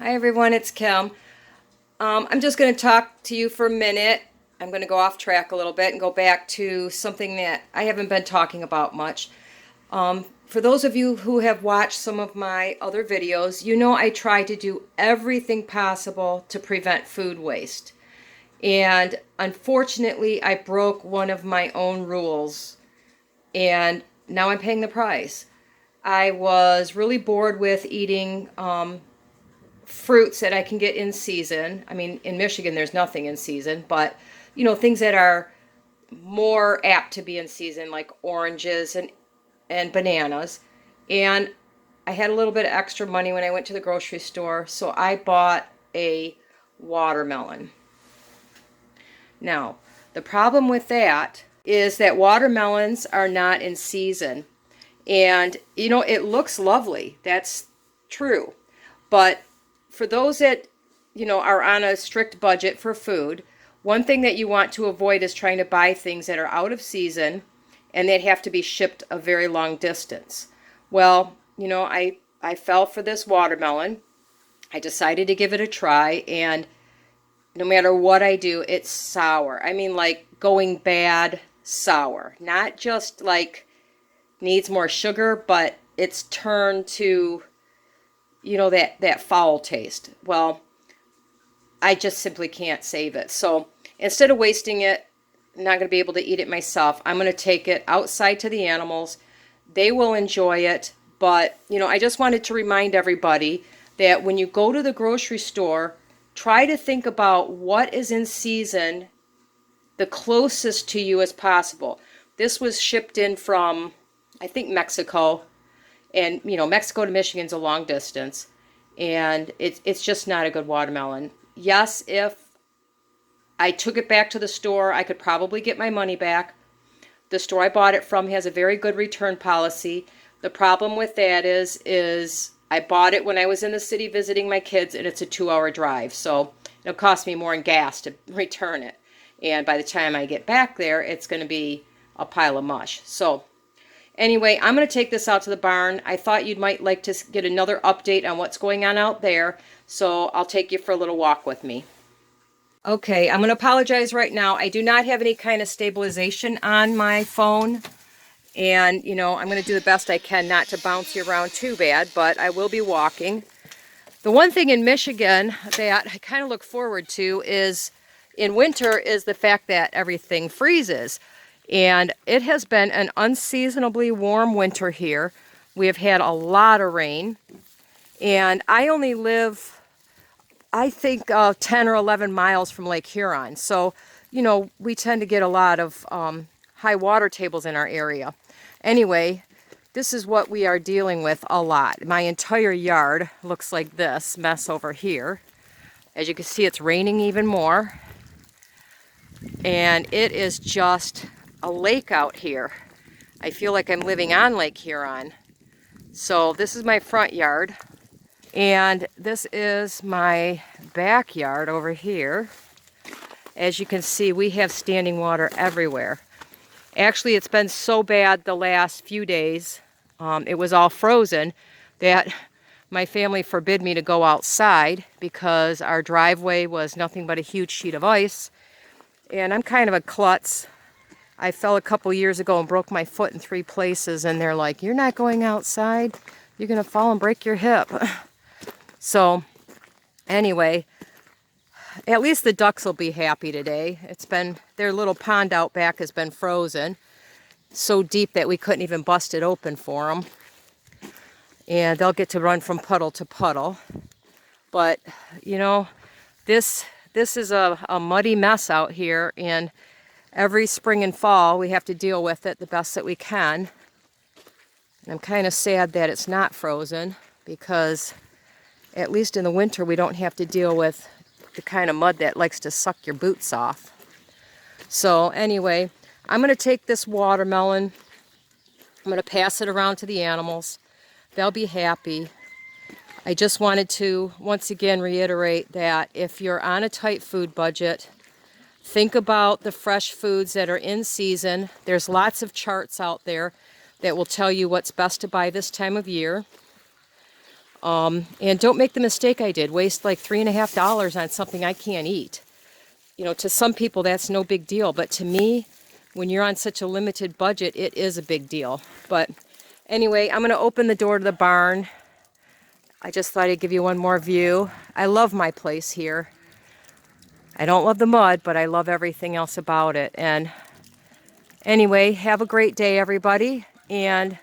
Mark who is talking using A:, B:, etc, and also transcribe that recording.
A: Hi everyone, it's Kim. I'm just going to talk to you for a minute. I'm going to go off track a little bit and go back to something that I haven't been talking about much. For those of you who have watched some of my other videos, you know I try to do everything possible to prevent food waste. And unfortunately, I broke one of my own rules, and now I'm paying the price. I was really bored with eating fruits that I can get in season. I mean, in Michigan, there's nothing in season, but things that are more apt to be in season, like oranges and bananas. And I had a little bit of extra money when I went to the grocery store, so I bought a watermelon. Now, the problem with that is that watermelons are not in season. And, it looks lovely. That's true. But for those that, are on a strict budget for food, one thing that you want to avoid is trying to buy things that are out of season and that have to be shipped a very long distance. Well, I fell for this watermelon. I decided to give it a try, and no matter what I do, it's sour. I mean, like going bad sour. Not just like needs more sugar, but it's turned to, that foul taste. Well, I just simply can't save it. So instead of wasting it, I'm not going to be able to eat it myself. I'm going to take it outside to the animals. They will enjoy it. But, I just wanted to remind everybody that when you go to the grocery store, try to think about what is in season the closest to you as possible. This was shipped in from, I think, Mexico. And, Mexico to Michigan's a long distance. And it's just not a good watermelon. Yes, if I took it back to the store, I could probably get my money back. The store I bought it from has a very good return policy. The problem with that is I bought it when I was in the city visiting my kids, and it's a 2-hour drive. So it'll cost me more in gas to return it. And by the time I get back there, it's going to be a pile of mush. So anyway, I'm going to take this out to the barn. I thought you might like to get another update on what's going on out there. So I'll take you for a little walk with me. Okay, I'm going to apologize right now. I do not have any kind of stabilization on my phone. And, I'm going to do the best I can not to bounce you around too bad, but I will be walking. The one thing in Michigan that I kind of look forward to is in winter is the fact that everything freezes. And it has been an unseasonably warm winter here. We have had a lot of rain. And I only live, I think, 10 or 11 miles from Lake Huron. So, we tend to get a lot of high water tables in our area. Anyway, this is what we are dealing with a lot. My entire yard looks like this mess over here. As you can see, it's raining even more. And it is just a lake out here. I feel like I'm living on Lake Huron. So this is my front yard. And this is my backyard over here. As you can see, we have standing water everywhere. Actually, it's been so bad the last few days, it was all frozen, that my family forbid me to go outside because our driveway was nothing but a huge sheet of ice. And I'm kind of a klutz. I fell a couple years ago and broke my foot in 3 places, and they're like, "You're not going outside. You're going to fall and break your hip." So anyway, at least the ducks will be happy today. It's been, their little pond out back has been frozen so deep that we couldn't even bust it open for them. And they'll get to run from puddle to puddle. But, this is a muddy mess out here, and every spring and fall we have to deal with it the best that we can. And I'm kind of sad that it's not frozen, because at least in the winter we don't have to deal with the kind of mud that likes to suck your boots off. So anyway, I'm going to take this watermelon. I'm going to pass it around to the animals. They'll be happy. I just wanted to once again reiterate that if you're on a tight food budget, think about the fresh foods that are in season. There's lots of charts out there that will tell you what's best to buy this time of year. And don't make the mistake I did. Waste like $3.50 on something I can't eat. You know, to some people that's no big deal, but to me, when you're on such a limited budget, it is a big deal. But anyway, I'm going to open the door to the barn. I just thought I'd give you one more view. I love my place here. I don't love the mud, but I love everything else about it. And anyway, have a great day, everybody. And